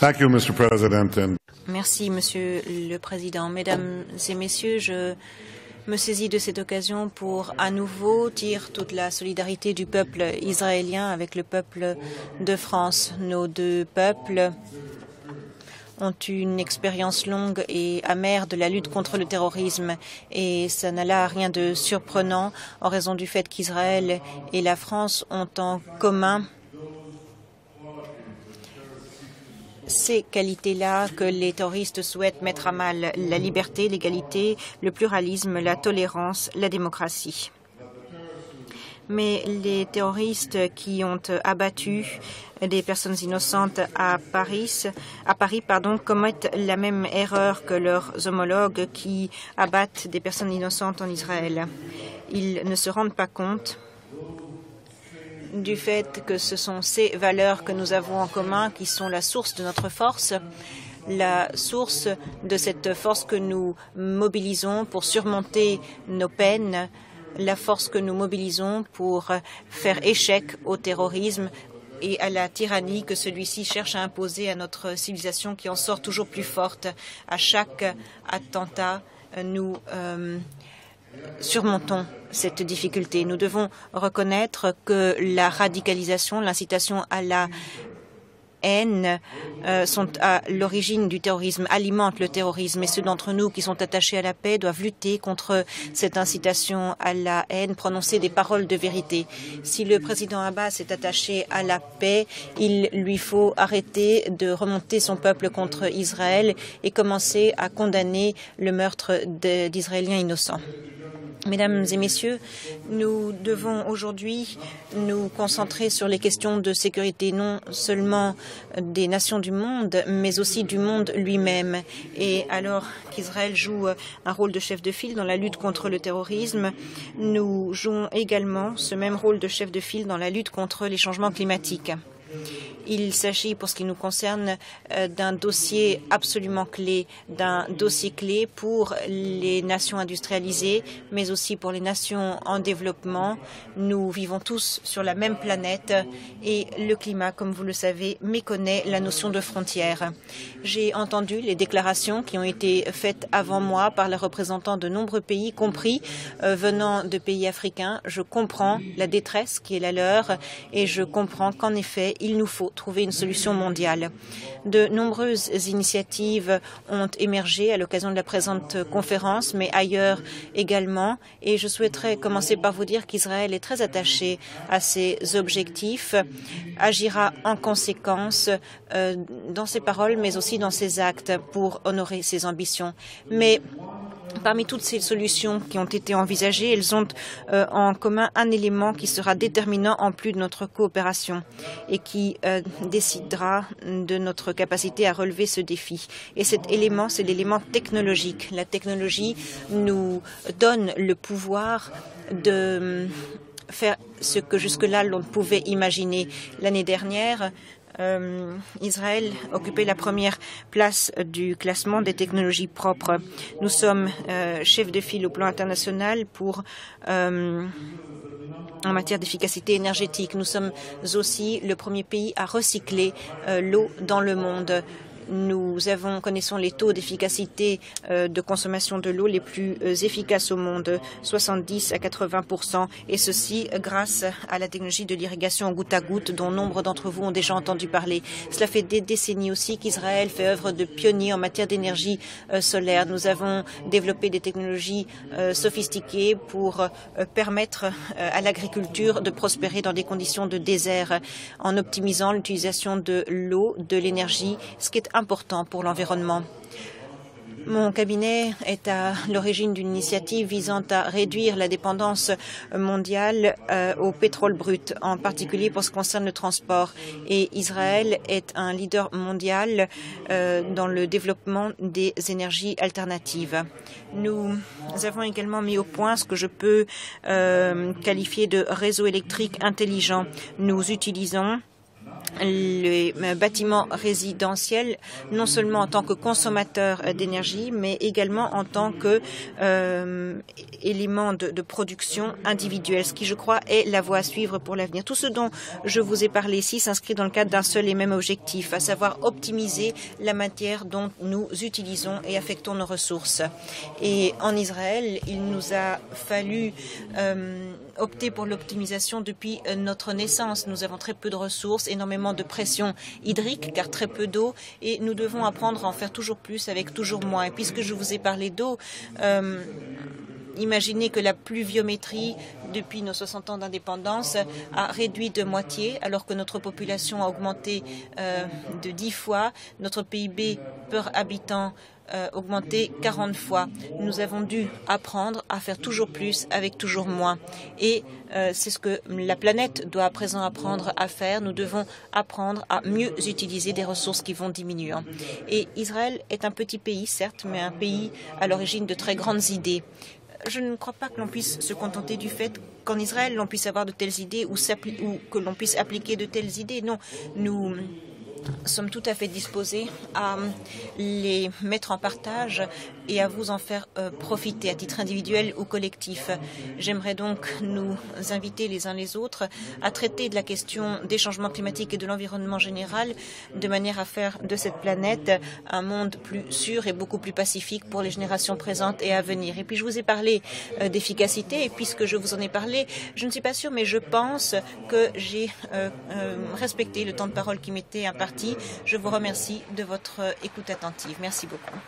Thank you, Mr. President. Merci, Monsieur le Président. Mesdames et Messieurs, je me saisis de cette occasion pour à nouveau dire toute la solidarité du peuple israélien avec le peuple de France. Nos deux peuples ont une expérience longue et amère de la lutte contre le terrorisme et ça n'a là rien de surprenant en raison du fait qu'Israël et la France ont en commun ces qualités-là que les terroristes souhaitent mettre à mal: la liberté, l'égalité, le pluralisme, la tolérance, la démocratie. Mais les terroristes qui ont abattu des personnes innocentes à Paris, commettent la même erreur que leurs homologues qui abattent des personnes innocentes en Israël. Ils ne se rendent pas compte du fait que ce sont ces valeurs que nous avons en commun qui sont la source de notre force, la source de cette force que nous mobilisons pour surmonter nos peines, la force que nous mobilisons pour faire échec au terrorisme et à la tyrannie que celui-ci cherche à imposer à notre civilisation qui en sort toujours plus forte. À chaque attentat, nous surmontons cette difficulté. Nous devons reconnaître que la radicalisation, l'incitation à la haine sont à l'origine du terrorisme, alimentent le terrorisme. Et ceux d'entre nous qui sont attachés à la paix doivent lutter contre cette incitation à la haine, prononcer des paroles de vérité. Si le président Abbas est attaché à la paix, il lui faut arrêter de remonter son peuple contre Israël et commencer à condamner le meurtre d'Israéliens innocents. Mesdames et Messieurs, nous devons aujourd'hui nous concentrer sur les questions de sécurité, non seulement des nations du monde, mais aussi du monde lui-même. Et alors qu'Israël joue un rôle de chef de file dans la lutte contre le terrorisme, nous jouons également ce même rôle de chef de file dans la lutte contre les changements climatiques. Il s'agit, pour ce qui nous concerne, d'un dossier absolument clé, d'un dossier clé pour les nations industrialisées, mais aussi pour les nations en développement. Nous vivons tous sur la même planète et le climat, comme vous le savez, méconnaît la notion de frontière. J'ai entendu les déclarations qui ont été faites avant moi par les représentants de nombreux pays, compris venant de pays africains. Je comprends la détresse qui est la leur et je comprends qu'en effet, il nous faut trouver une solution mondiale. De nombreuses initiatives ont émergé à l'occasion de la présente conférence, mais ailleurs également. Et je souhaiterais commencer par vous dire qu'Israël est très attaché à ses objectifs, agira en conséquence dans ses paroles, mais aussi dans ses actes pour honorer ses ambitions. Mais parmi toutes ces solutions qui ont été envisagées, elles ont en commun un élément qui sera déterminant en plus de notre coopération et qui décidera de notre capacité à relever ce défi. Et cet élément, c'est l'élément technologique. La technologie nous donne le pouvoir de faire ce que jusque-là l'on ne pouvait imaginer. L'année dernière, Israël occupait la première place du classement des technologies propres. Nous sommes chefs de file au plan international en matière d'efficacité énergétique. Nous sommes aussi le premier pays à recycler l'eau dans le monde. Nous connaissons les taux d'efficacité de consommation de l'eau les plus efficaces au monde, 70 à 80%, et ceci grâce à la technologie de l'irrigation goutte à goutte dont nombre d'entre vous ont déjà entendu parler. Cela fait des décennies aussi qu'Israël fait œuvre de pionnier en matière d'énergie solaire. Nous avons développé des technologies sophistiquées pour permettre à l'agriculture de prospérer dans des conditions de désert en optimisant l'utilisation de l'eau, de l'énergie, ce qui est important pour l'environnement. Mon cabinet est à l'origine d'une initiative visant à réduire la dépendance mondiale au pétrole brut, en particulier pour ce qui concerne le transport. Et Israël est un leader mondial dans le développement des énergies alternatives. Nous avons également mis au point ce que je peux qualifier de réseau électrique intelligent. Nous utilisons les bâtiments résidentiels, non seulement en tant que consommateurs d'énergie, mais également en tant que élément de production individuelle, ce qui, je crois, est la voie à suivre pour l'avenir. Tout ce dont je vous ai parlé ici s'inscrit dans le cadre d'un seul et même objectif, à savoir optimiser la matière dont nous utilisons et affectons nos ressources. Et en Israël, il nous a fallu opter pour l'optimisation depuis notre naissance. Nous avons très peu de ressources, énormément de pression hydrique, car très peu d'eau, et nous devons apprendre à en faire toujours plus avec toujours moins. Et puisque je vous ai parlé d'eau, imaginez que la pluviométrie, depuis nos 60 ans d'indépendance, a réduit de moitié, alors que notre population a augmenté de 10 fois, notre PIB par habitant augmenté 40 fois. Nous avons dû apprendre à faire toujours plus avec toujours moins. Et c'est ce que la planète doit à présent apprendre à faire. Nous devons apprendre à mieux utiliser des ressources qui vont diminuant. Et Israël est un petit pays, certes, mais un pays à l'origine de très grandes idées. Je ne crois pas que l'on puisse se contenter du fait qu'en Israël, l'on puisse avoir de telles idées ou que l'on puisse appliquer de telles idées. Non, nous sommes tout à fait disposés à les mettre en partage et à vous en faire profiter à titre individuel ou collectif. J'aimerais donc nous inviter les uns les autres à traiter de la question des changements climatiques et de l'environnement général de manière à faire de cette planète un monde plus sûr et beaucoup plus pacifique pour les générations présentes et à venir. Et puis je vous ai parlé d'efficacité et puisque je vous en ai parlé, je ne suis pas sûre mais je pense que j'ai respecté le temps de parole qui m'était imparti. Je vous remercie de votre écoute attentive. Merci beaucoup.